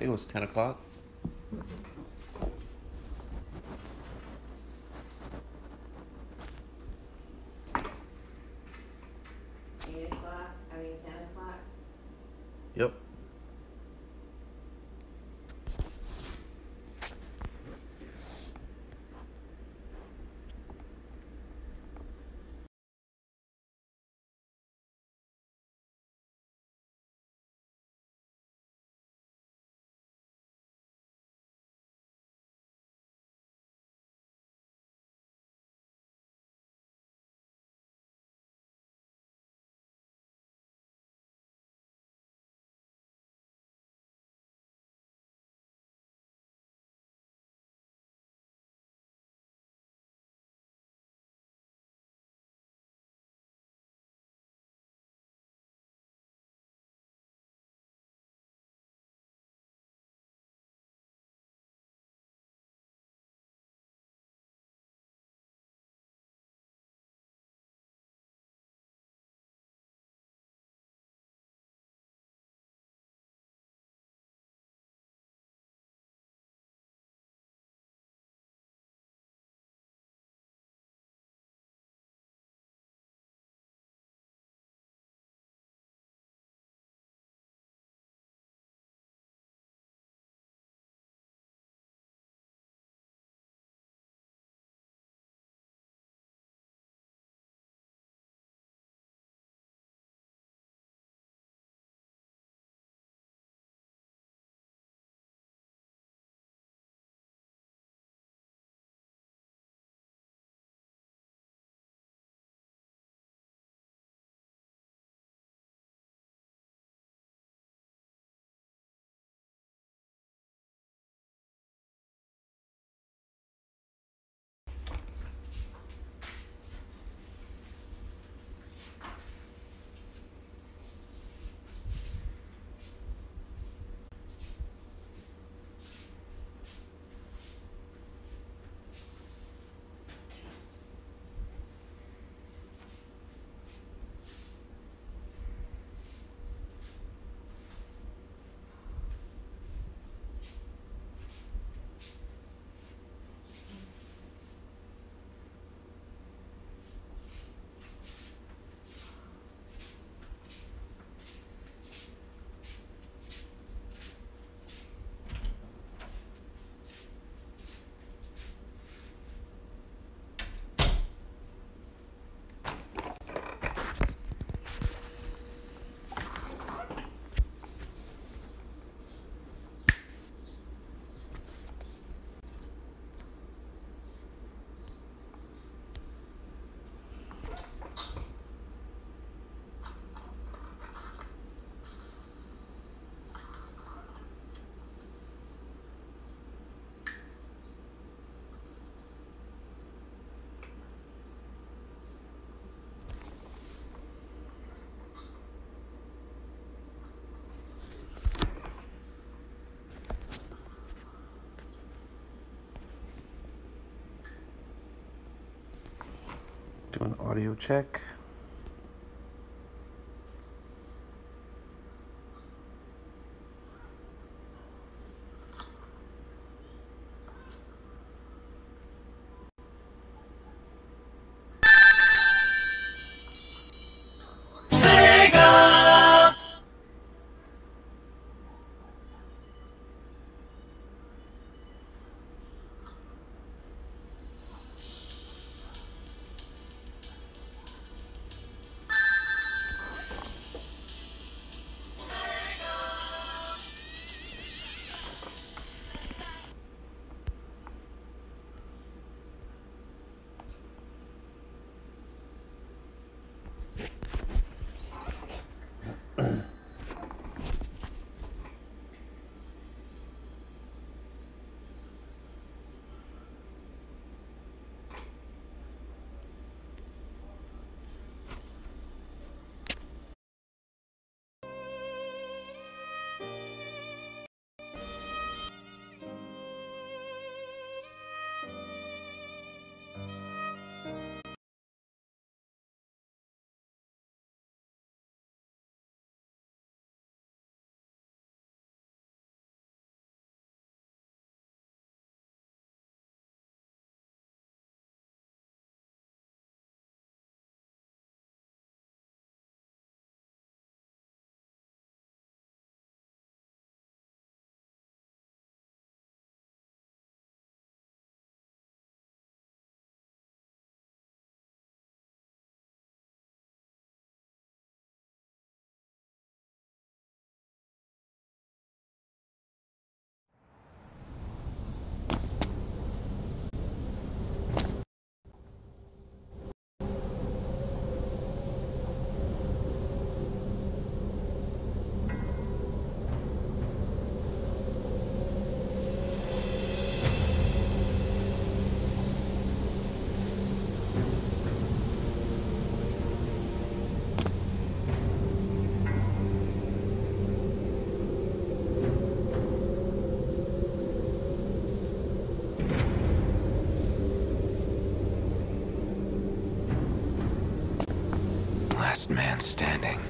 think it was 10 o'clock. 8 o'clock, 10 o'clock. Yep. Do an audio check. last man standing.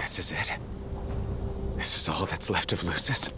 This is it. This is all that's left of Lucis.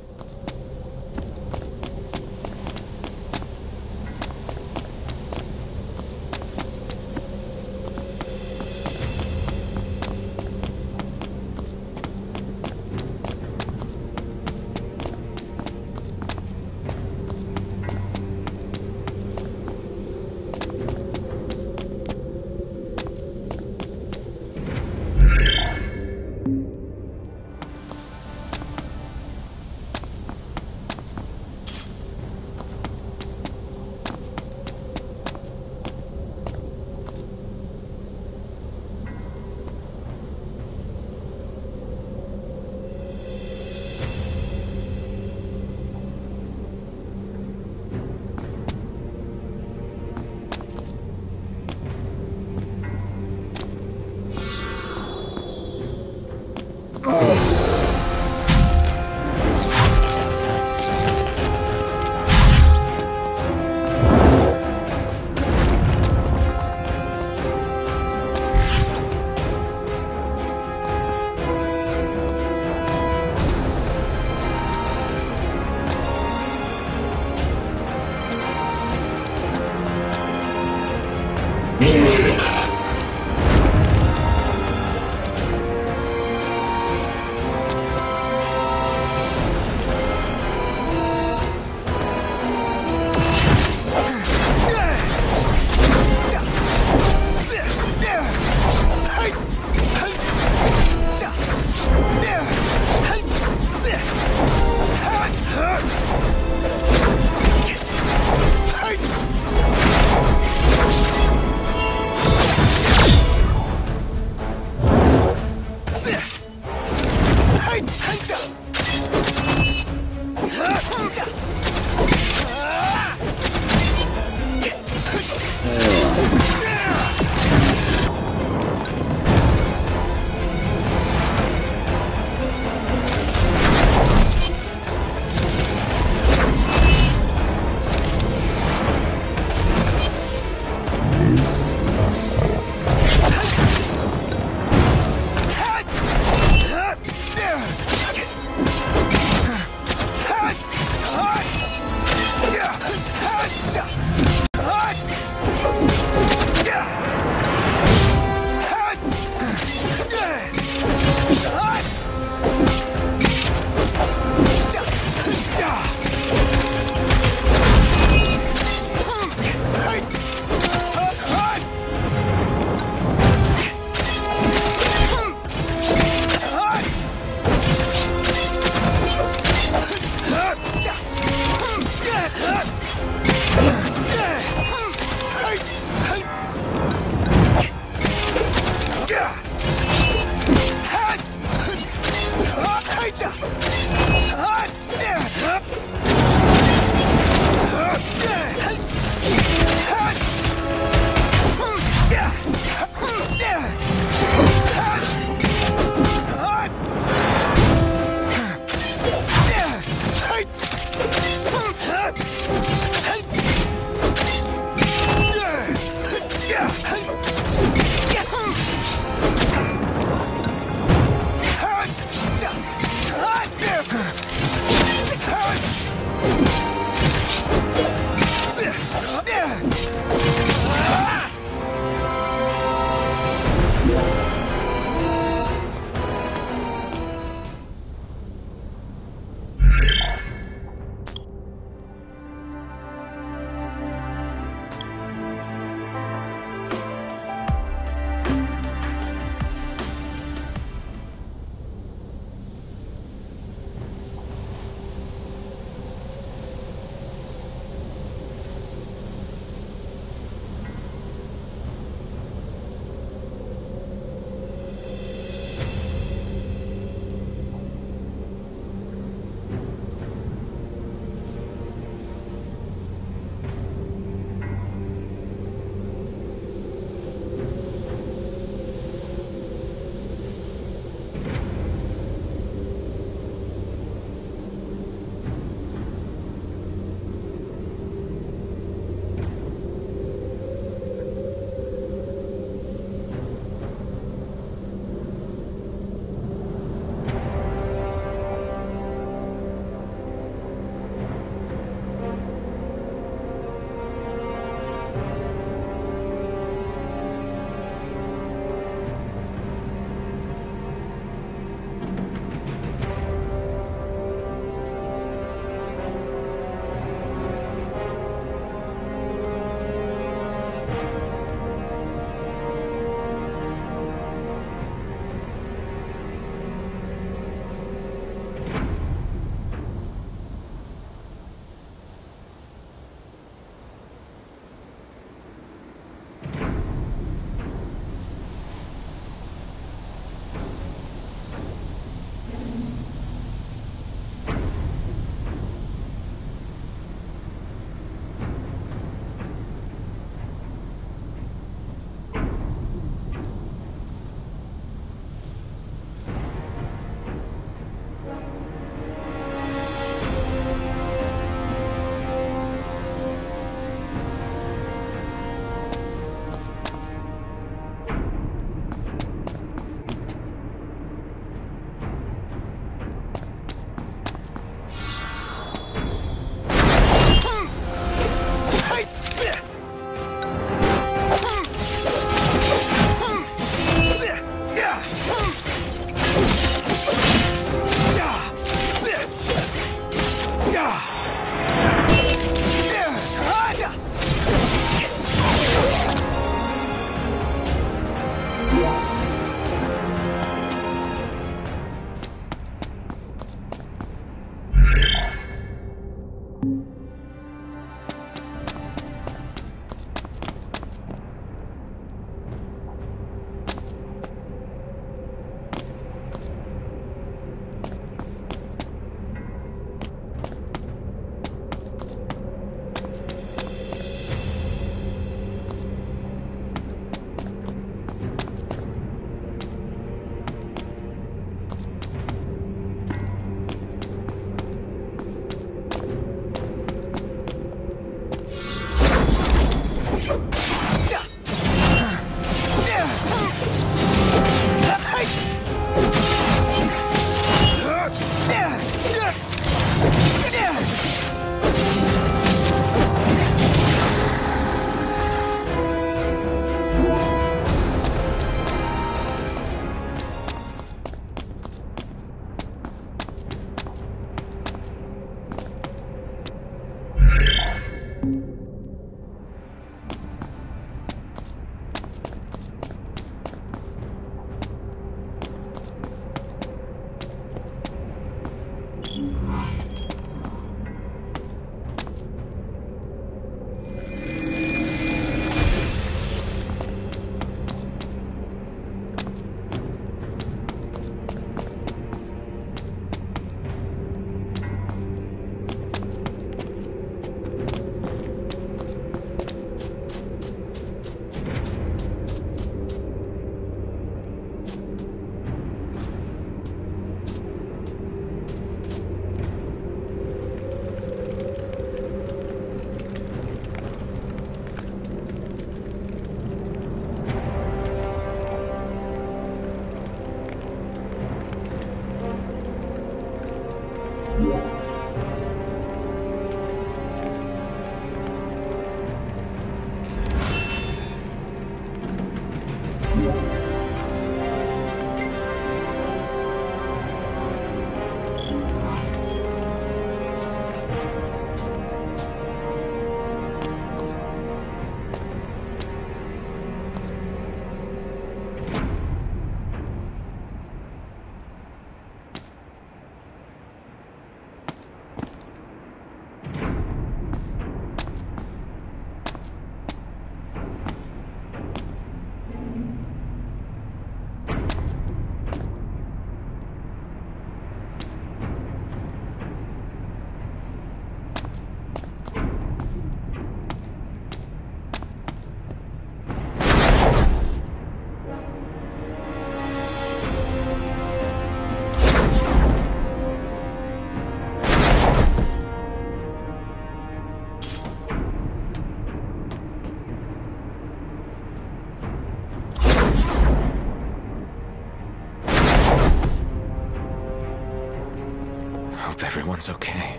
hope everyone's okay.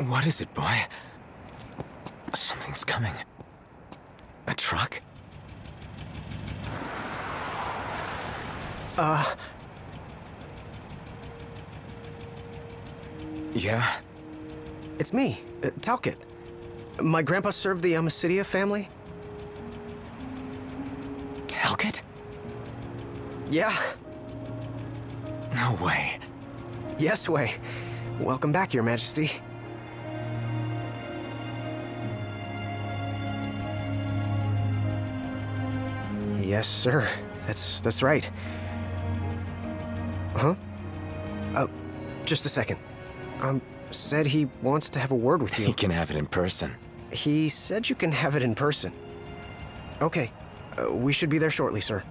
What is it, boy? Something's coming. A truck? Yeah? It's me, Talcott. My grandpa served the Amicidia family. Talcott? Yeah. No way. Yes way. Welcome back, Your Majesty. Yes, sir. That's right. Huh? Just a second. Said he wants to have a word with you. He can have it in person. He said you can have it in person. Okay. We should be there shortly, sir.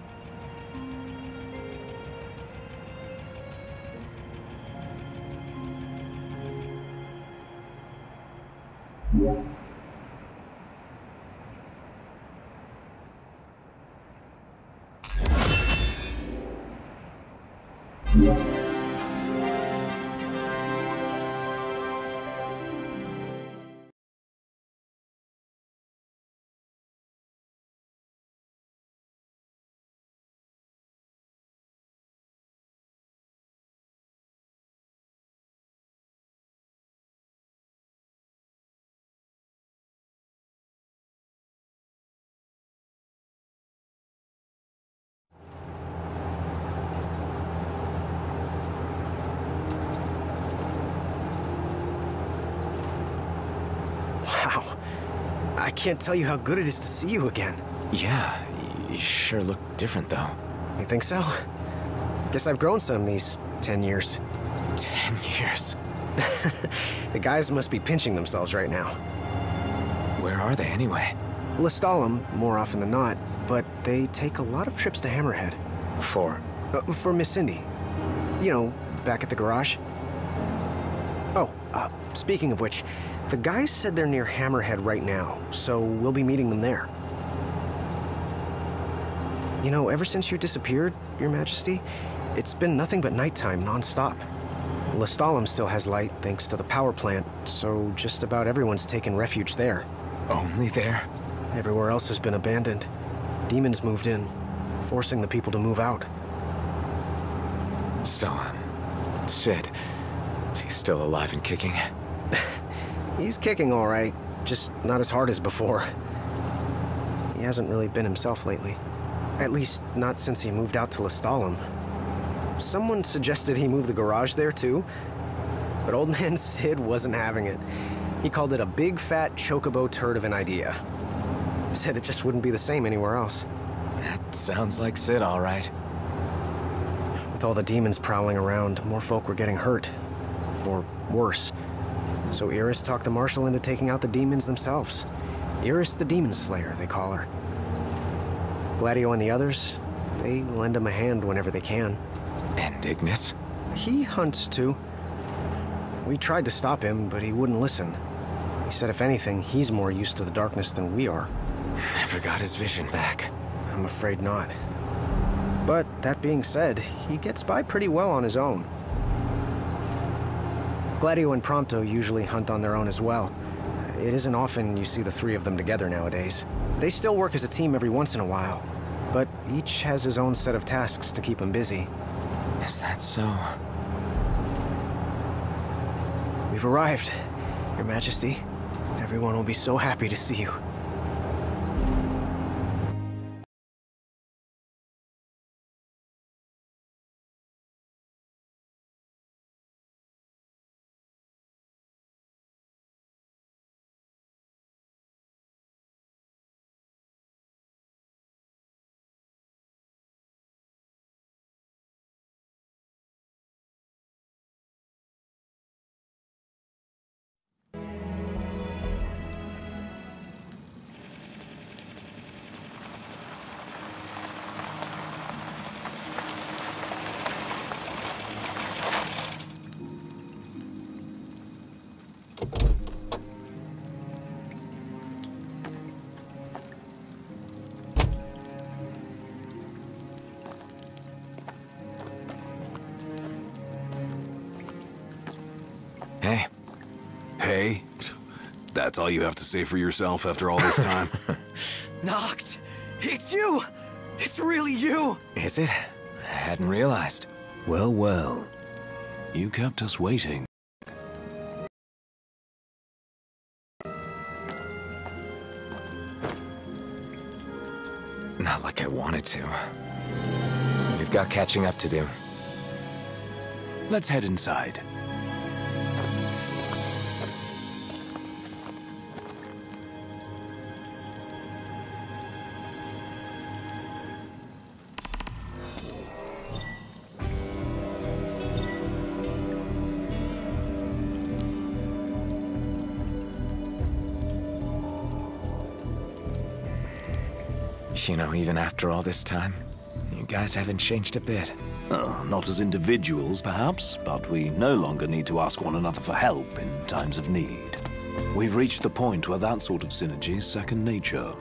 Wow. I can't tell you how good it is to see you again. Yeah, you sure look different, though. You think so? Guess I've grown some these 10 years. 10 years. The guys must be pinching themselves right now. Where are they, anyway? Lestalem, more often than not, but they take a lot of trips to Hammerhead. For Miss Cindy. You know, back at the garage. Oh, speaking of which, the guys said they're near Hammerhead right now, so we'll be meeting them there. You know, ever since you disappeared, Your Majesty, it's been nothing but nighttime non-stop. Lestalem still has light thanks to the power plant, so just about everyone's taken refuge there. Only there? Everywhere else has been abandoned. Demons moved in, forcing the people to move out. So, Sid, he's still alive and kicking? He's kicking all right, just not as hard as before. He hasn't really been himself lately. At least, not since he moved out to Lestalem. Someone suggested he move the garage there, too. But old man Sid wasn't having it. He called it a big, fat, chocobo turd of an idea. Said it just wouldn't be the same anywhere else. That sounds like Sid, all right. With all the demons prowling around, more folk were getting hurt. Or worse. So Iris talked the Marshal into taking out the demons themselves. Iris the Demon Slayer, they call her. Gladio and the others, they lend him a hand whenever they can. And Ignis? He hunts too. We tried to stop him, but he wouldn't listen. He said if anything, he's more used to the darkness than we are. Never got his vision back. I'm afraid not. But that being said, he gets by pretty well on his own. Gladio and Prompto usually hunt on their own as well. It isn't often you see the three of them together nowadays. They still work as a team every once in a while, but each has his own set of tasks to keep them busy. Is that so? We've arrived, Your Majesty. Everyone will be so happy to see you. okay? That's all you have to say for yourself after all this time? Knocked! It's you! It's really you! Is it? I hadn't realized. Well, well. You kept us waiting. Not like I wanted to. We've got catching up to do. Let's head inside. You know, even after all this time, you guys haven't changed a bit. Not as individuals, perhaps, but we no longer need to ask one another for help in times of need. We've reached the point where that sort of synergy is second nature.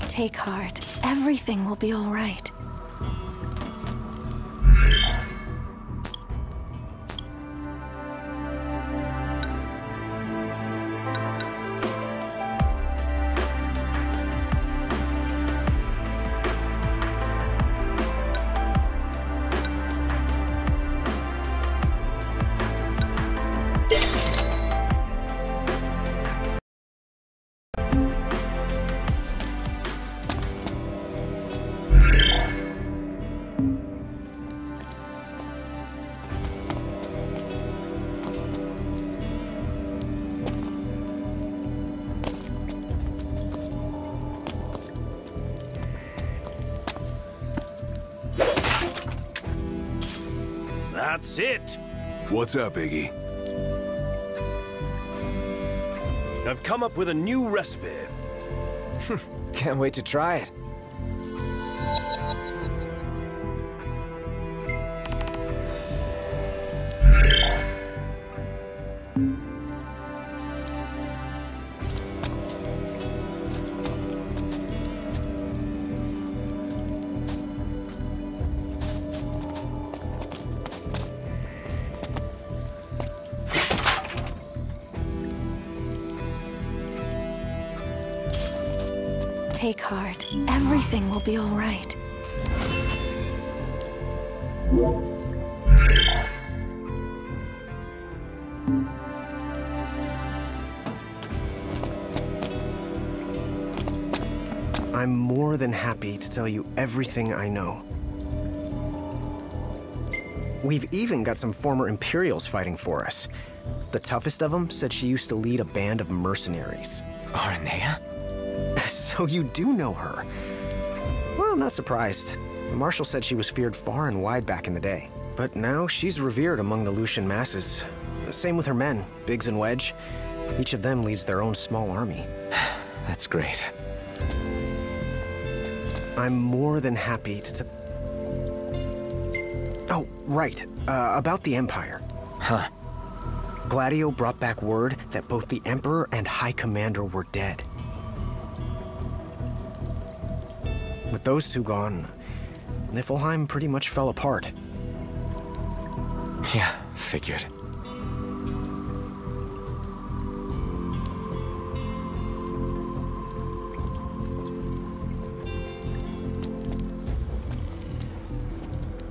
Take heart. Everything will be all right. That's it! What's up, Iggy? I've come up with a new recipe. Can't wait to try it. Take heart. Everything will be all right. I'm more than happy to tell you everything I know. We've even got some former Imperials fighting for us. The toughest of them said she used to lead a band of mercenaries. Aranea? So you do know her? Well, I'm not surprised. The Marshal said she was feared far and wide back in the day. But now she's revered among the Lucian masses. Same with her men, Biggs and Wedge. Each of them leads their own small army. That's great. I'm more than happy to... Oh, right. About the Empire. Huh. Gladio brought back word that both the Emperor and High Commander were dead. With those two gone, Niflheim pretty much fell apart. Yeah, figured.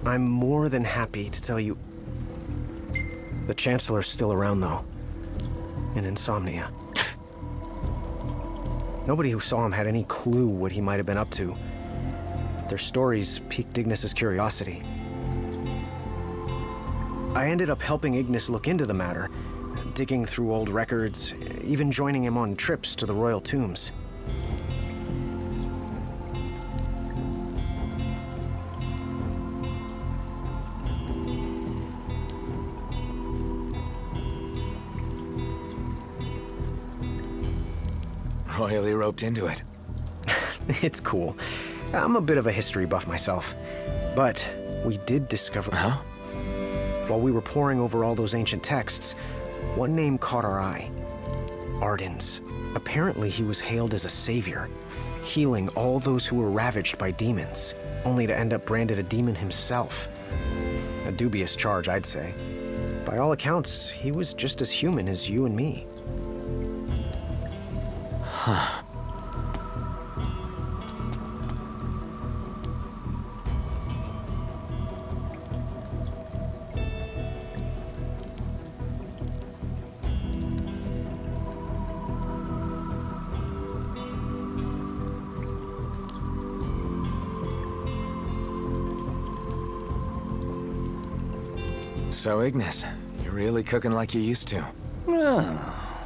I'm more than happy to tell you... The Chancellor's still around, though. In Insomnia. Nobody who saw him had any clue what he might have been up to. Their stories piqued Ignis's curiosity. I ended up helping Ignis look into the matter, digging through old records, even joining him on trips to the royal tombs. Royally roped into it. It's cool. I'm a bit of a history buff myself. But we did discover... Huh? While we were poring over all those ancient texts, one name caught our eye. Ardens. Apparently he was hailed as a savior, healing all those who were ravaged by demons, only to end up branded a demon himself. A dubious charge, I'd say. By all accounts, he was just as human as you and me. Huh. So, Ignis, you're really cooking like you used to.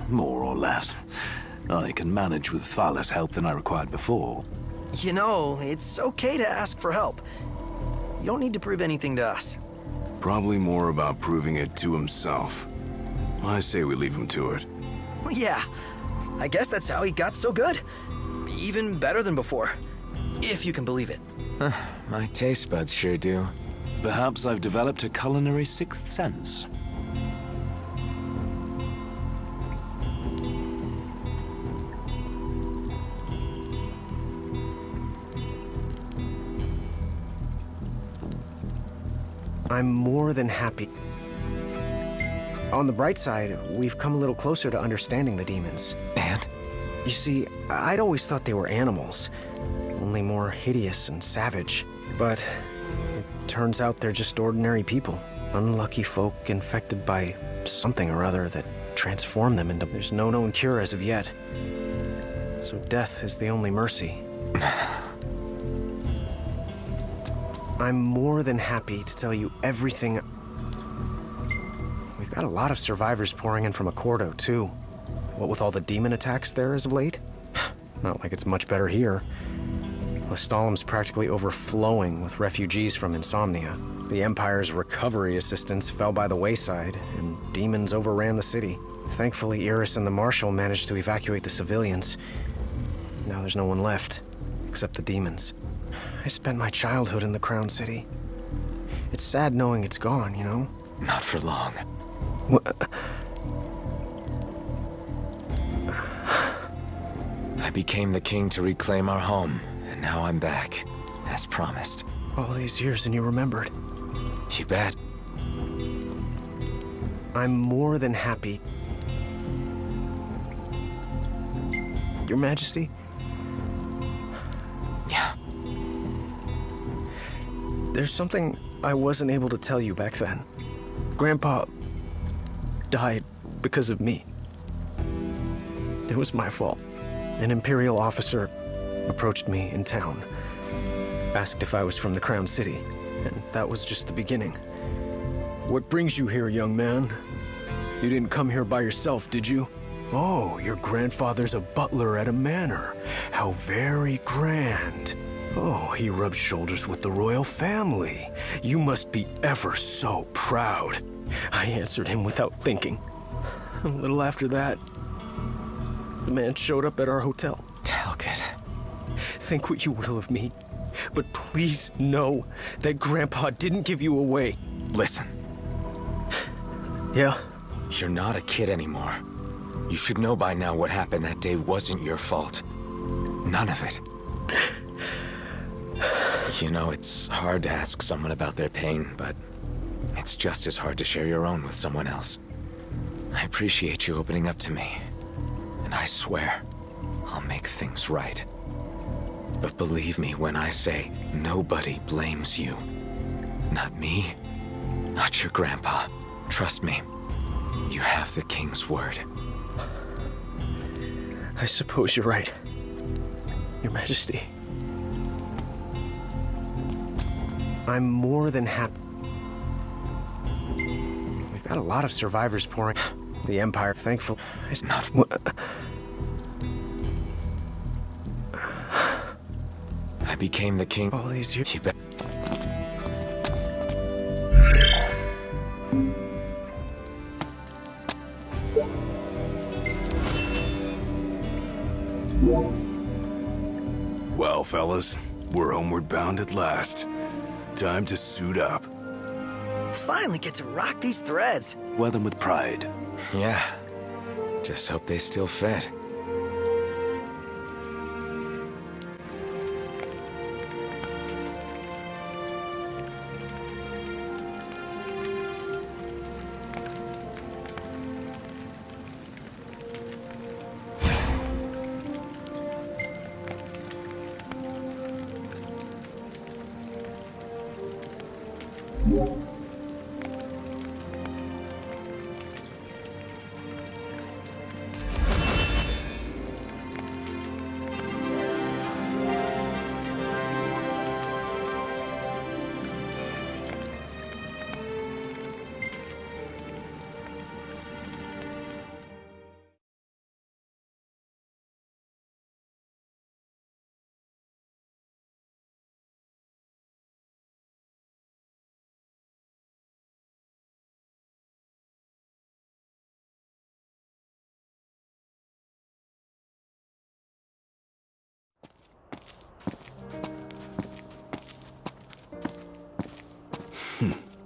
More or less. I can manage with far less help than I required before. You know, it's okay to ask for help. You don't need to prove anything to us. Probably more about proving it to himself. I say we leave him to it. Well, yeah, I guess that's how he got so good. Even better than before, if you can believe it. My taste buds sure do. Perhaps I've developed a culinary sixth sense. I'm more than happy. On the bright side, we've come a little closer to understanding the demons. And? You see, I'd always thought they were animals, only more hideous and savage. But it turns out they're just ordinary people. Unlucky folk infected by something or other that transformed them into... There's no known cure as of yet. So death is the only mercy. I'm more than happy to tell you everything. We've got a lot of survivors pouring in from Accordo, too. What with all the demon attacks there as of late? Not like it's much better here. Lestalem's practically overflowing with refugees from Insomnia. The Empire's recovery assistance fell by the wayside, and demons overran the city. Thankfully, Iris and the Marshal managed to evacuate the civilians. Now there's no one left, except the demons. I spent my childhood in the Crown City. It's sad knowing it's gone, you know? Not for long. I became the king to reclaim our home, and now I'm back, as promised. All these years and you remembered. You bet. I'm more than happy. Your Majesty, There's something I wasn't able to tell you back then. Grandpa died because of me. It was my fault. An Imperial officer approached me in town, asked if I was from the Crown City, and that was just the beginning. What brings you here, young man? You didn't come here by yourself, did you? Oh, your grandfather's a butler at a manor. How very grand. Oh, he rubs shoulders with the royal family. You must be ever so proud. I answered him without thinking. A little after that, the man showed up at our hotel. Talcott. Think what you will of me, but please know that Grandpa didn't give you away. Listen. Yeah? You're not a kid anymore. You should know by now what happened that day wasn't your fault. None of it. You know, it's hard to ask someone about their pain, but it's just as hard to share your own with someone else. I appreciate you opening up to me, and I swear I'll make things right. But believe me when I say nobody blames you. Not me, not your grandpa. Trust me, you have the king's word. I suppose you're right, Your Majesty. I'm more than happy. We've got a lot of survivors pouring. The Empire, thankful, is not. I became the king. All these years. You bet. Well, fellas, we're homeward bound at last. Time to suit up. Finally get to rock these threads. Wear them with pride. Yeah. Just hope they still fit.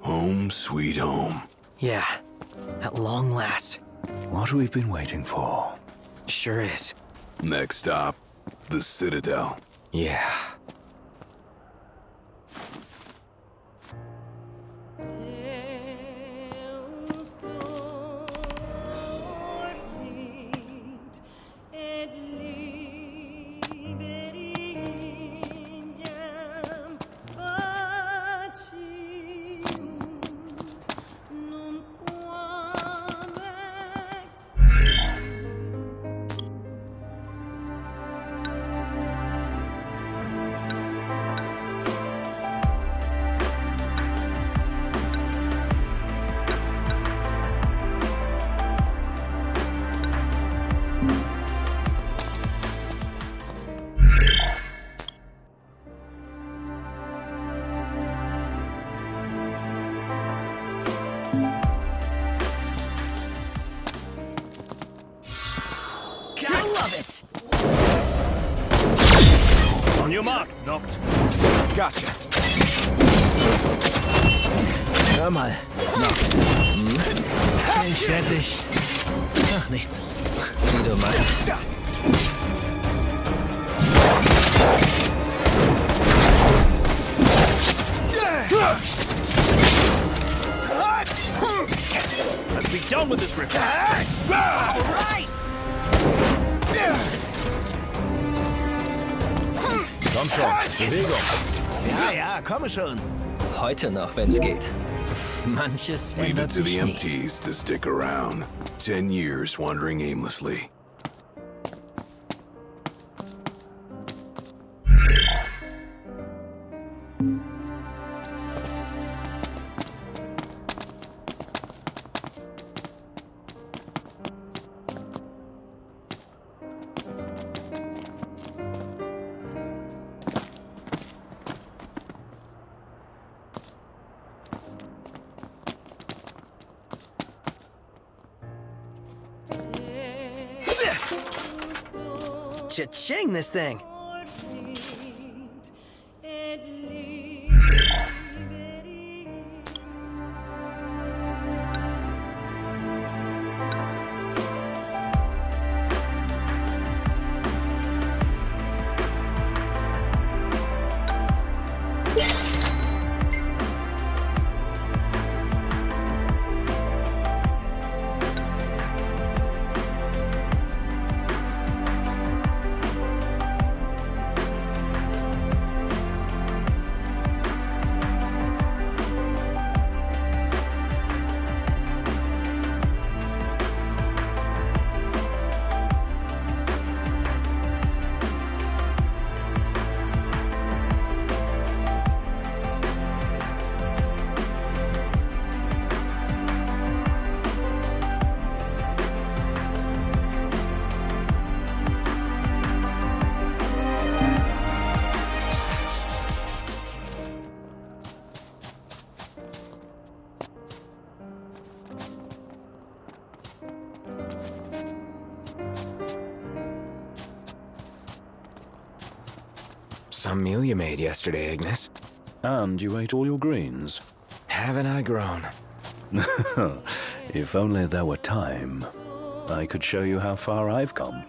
Home sweet home. Yeah, at long last. What we've been waiting for. Sure is. Next stop, the Citadel. Yeah. Gotta love it! On your mark, knocked. Gotcha. Hör mal. Ich fertig. Ach, nichts. Wie du meinst. Let's be done with this rift. All right! Komm schon, Bewegung. Ja, ja, komm schon. heute noch, wenn's geht. Manches Leave it ändert to the sich nie. MTs to stick around. 10 years wandering aimlessly. Cha-ching, this thing! Some meal you made yesterday, Ignis. And you ate all your greens. Haven't I grown? If only there were time, I could show you how far I've come.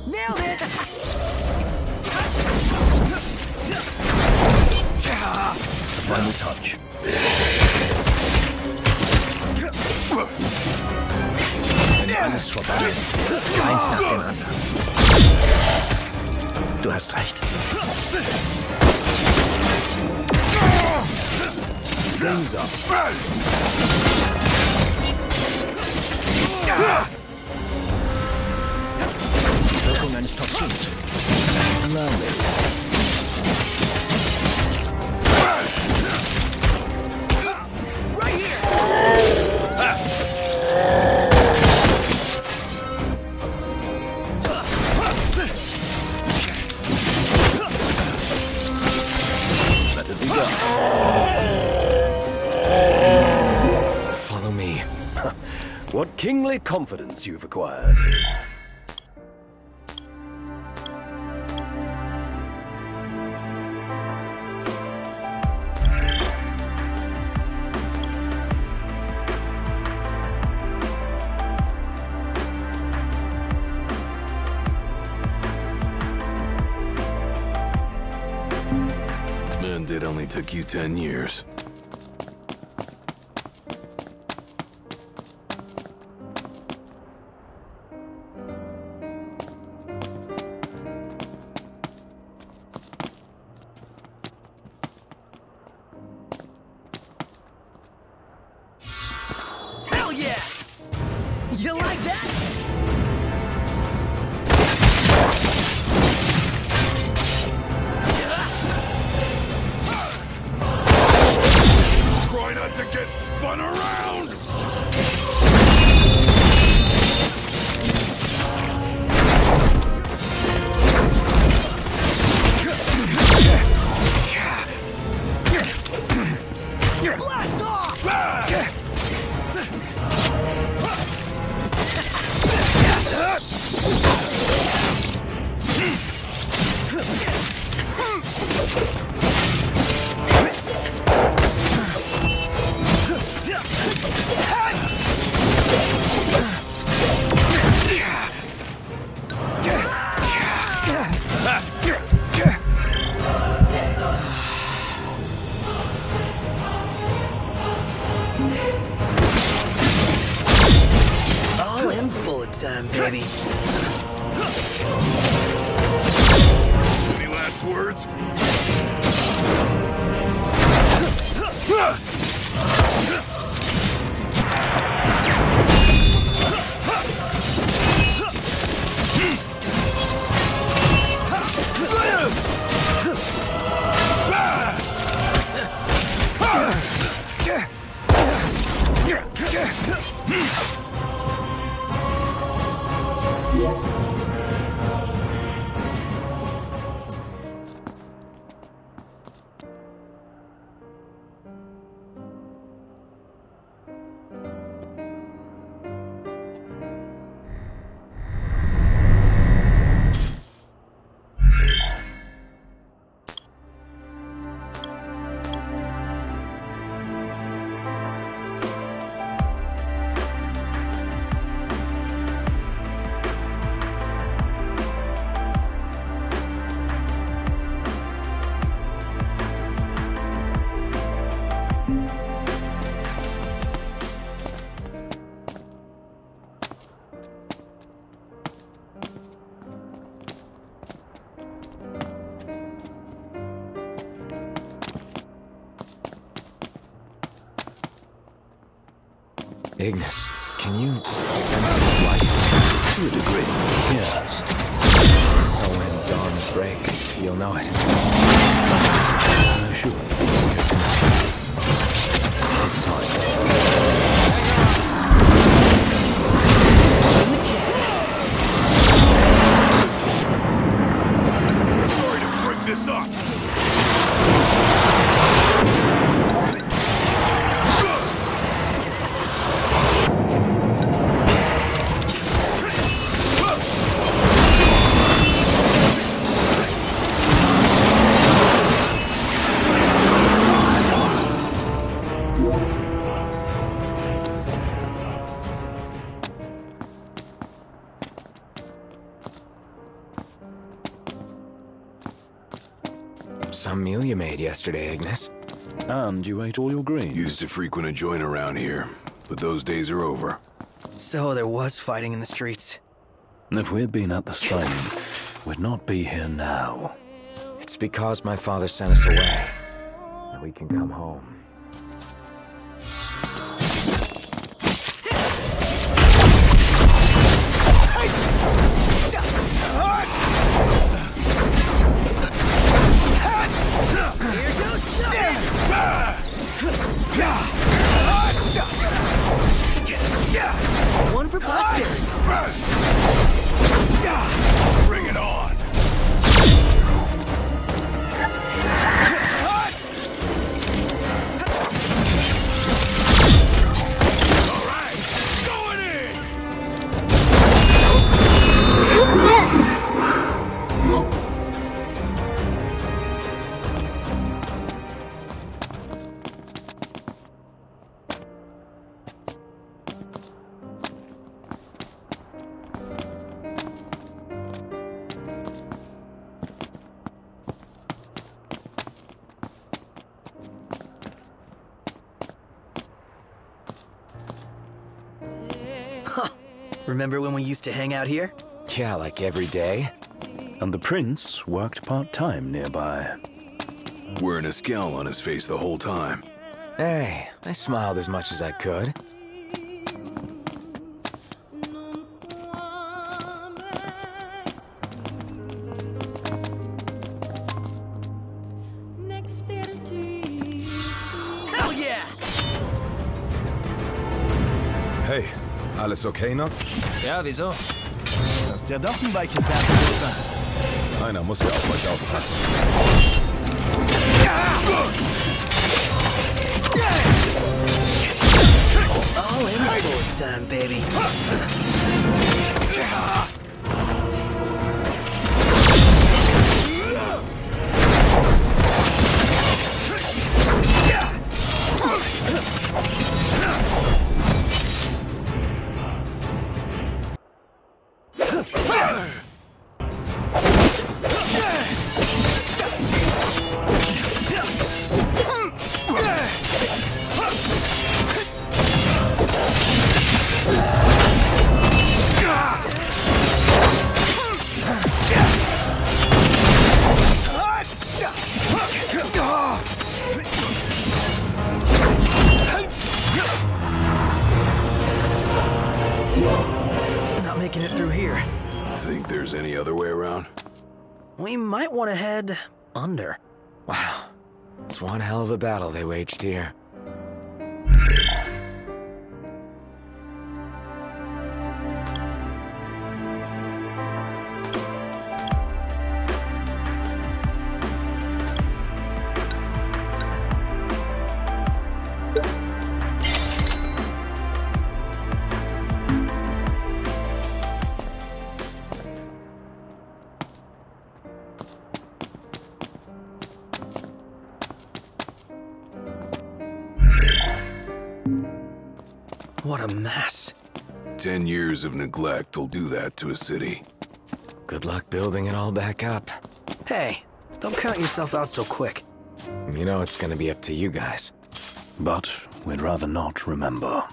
Nailed it! Final touch. Wenn alles vorbei ist, eins nach dem anderen. Du hast recht. Gaze up. Die Wirkung eines Toxins. Right here! Let it be done. Follow me. What kingly confidence you've acquired. And it only took you 10 years. Hell yeah! You like that? time, baby. Any last words? Ignis, can you sense the light? To a degree, yes. So when dawn breaks, you'll know it. Sure. It's time. Sorry to break this up. Some meal you made yesterday, Ignis. And you ate all your greens. Used to frequent a joint around here, but those days are over. So there was fighting in the streets. If we'd been at the site, we'd not be here now. It's because my father sent us away that we can come home. One for posterity. Bring it on! All right, going in! Remember when we used to hang out here? Yeah, like every day. And the prince worked part-time nearby. Wearing a scowl on his face the whole time. Hey, I smiled as much as I could. Hell yeah! Hej, alles okej nåt? Ja, wieso? Hast ja doch ein weiches Herz, Großer. Einer muss ja auf euch aufpassen. All in the bullet time, baby. making it through here. Think there's any other way around? We might want to head under. Wow. It's one hell of a battle they waged here. What a mess. 10 years of neglect will do that to a city. Good luck building it all back up. Hey, don't count yourself out so quick. You know it's gonna be up to you guys. But we'd rather not remember.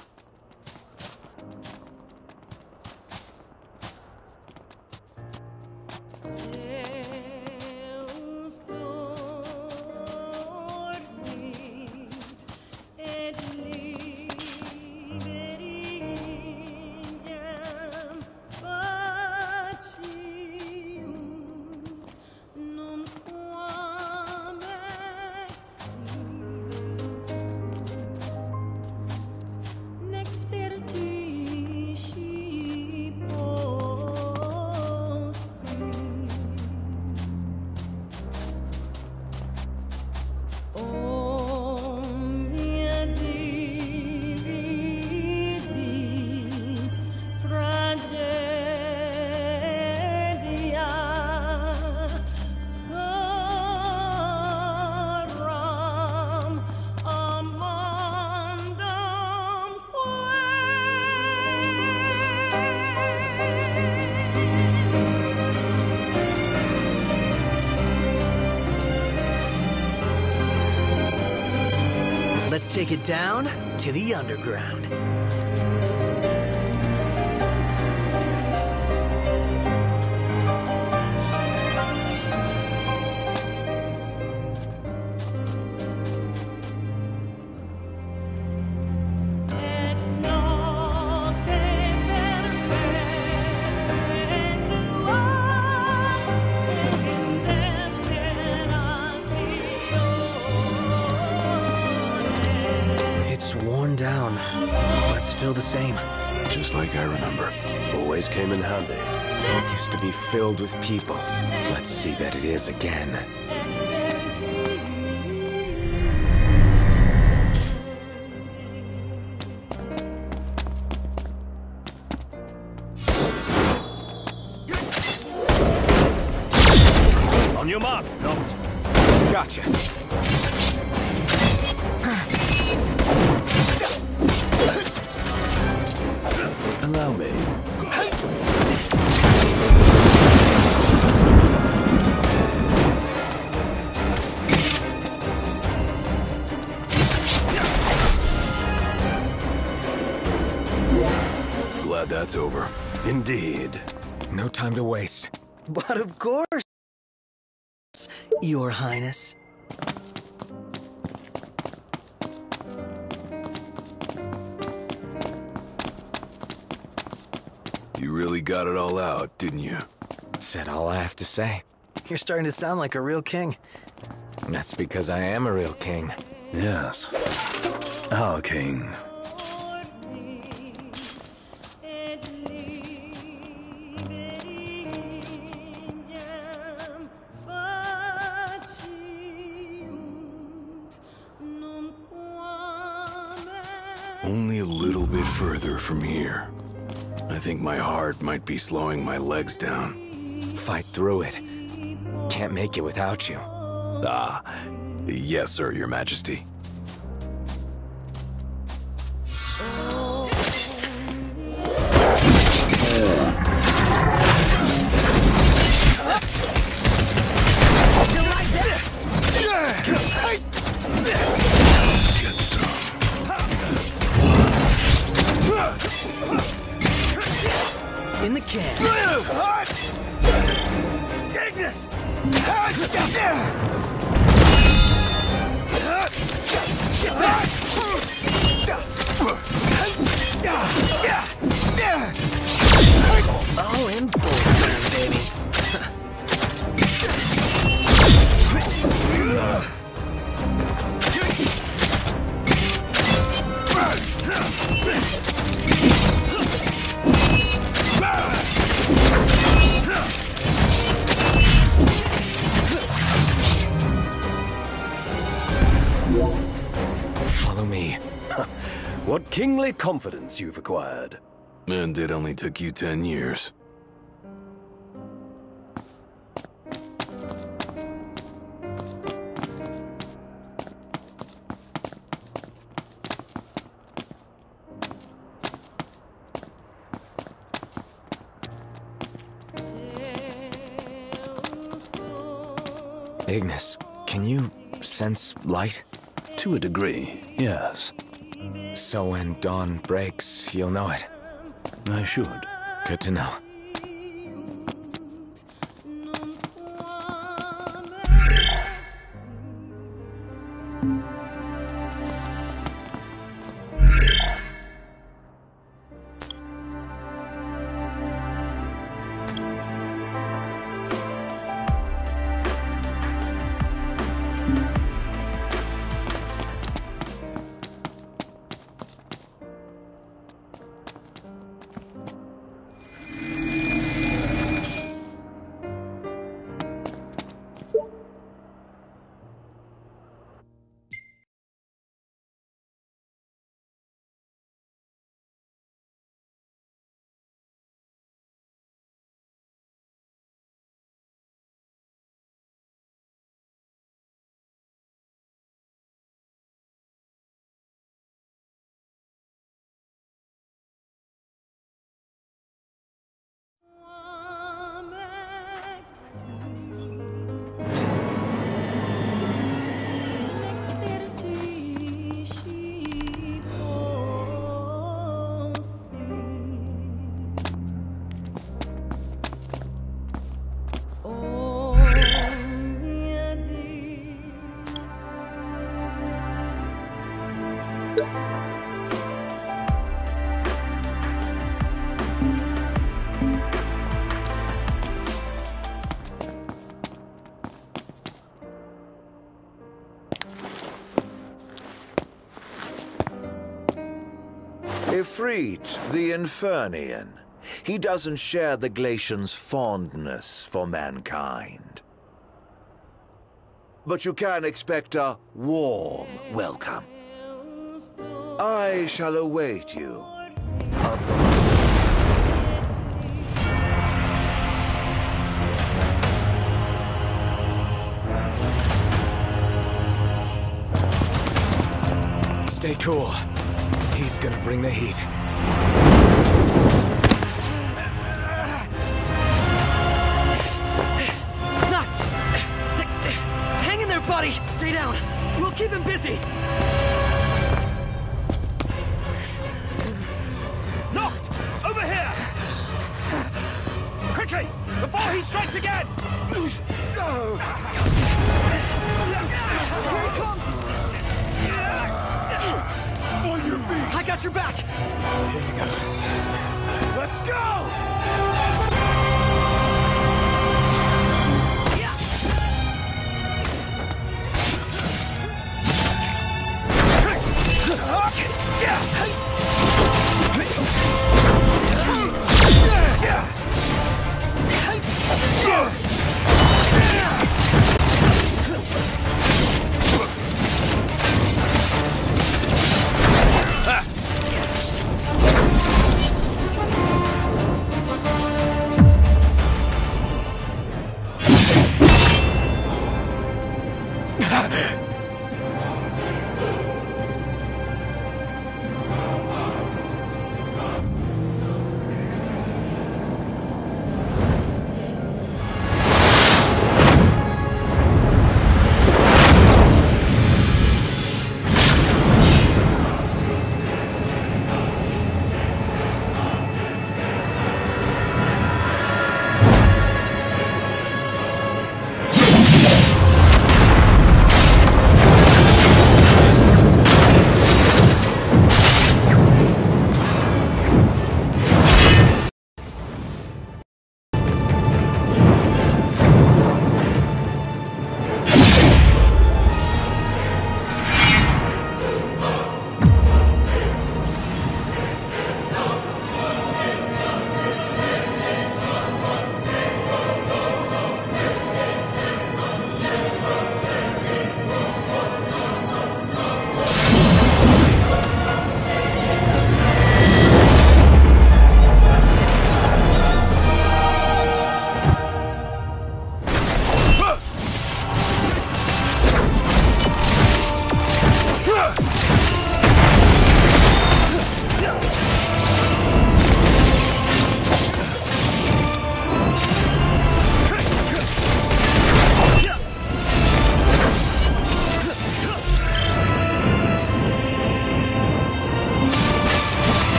Let's take it down to the underground. Worn down, but still the same. Just like I remember. Always came in handy. It used to be filled with people. Let's see that it is again. On your mark, Noct. Gotcha. Allow me. Glad that's over. Indeed. No time to waste. But of course, Your Highness. You really got it all out, didn't you? Said all I have to say. You're starting to sound like a real king. That's because I am a real king. Yes. Our king. Only a little bit further from here. I think my heart might be slowing my legs down. Fight through it. Can't make it without you. Ah, yes, sir, Your Majesty. Get some. In the can. Ignis! kingly confidence you've acquired. And it only took you 10 years. Ignis, can you sense light? To a degree, yes. So when dawn breaks, you'll know it. I should. Good to know. Ifrit, the Infernian. He doesn't share the Glacian's fondness for mankind. But you can expect a warm welcome. I shall await you above. Stay cool. He's gonna bring the heat. Knocked! Hang in there, buddy! Stay down. We'll keep him busy. Knocked! Over here! Quickly! Before he strikes again! Here he comes! On your feet! I got your back! Here you go. Let's go!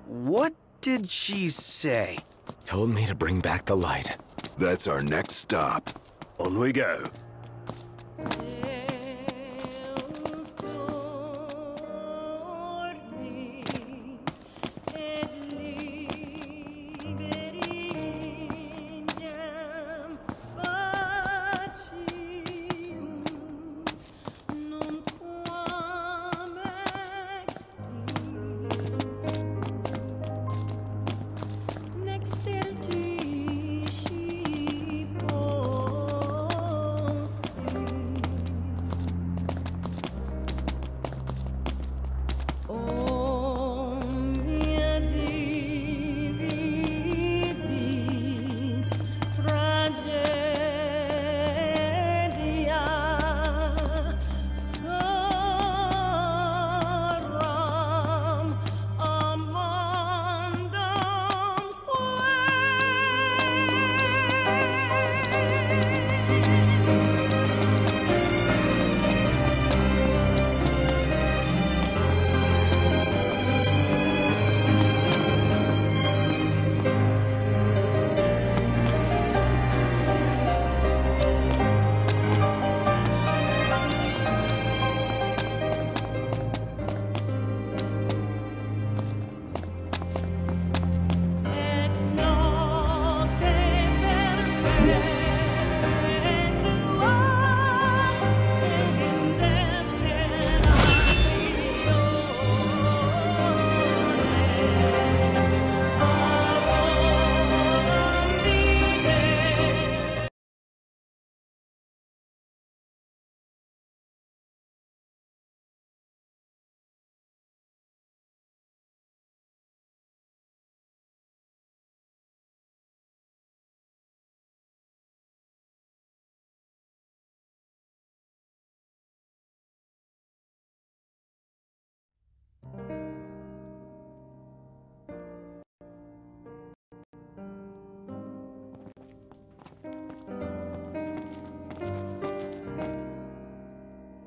What did she say? Told me to bring back the light. That's our next stop. On we go.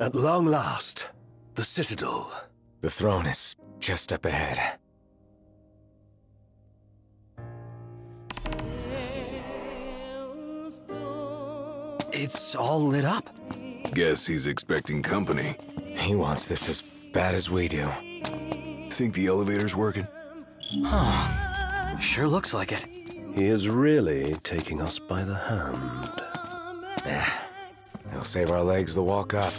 At long last, the Citadel. The throne is just up ahead. It's all lit up. Guess he's expecting company. He wants this as bad as we do. Think the elevator's working? Huh. Sure looks like it. He is really taking us by the hand. He'll save our legs the walk up.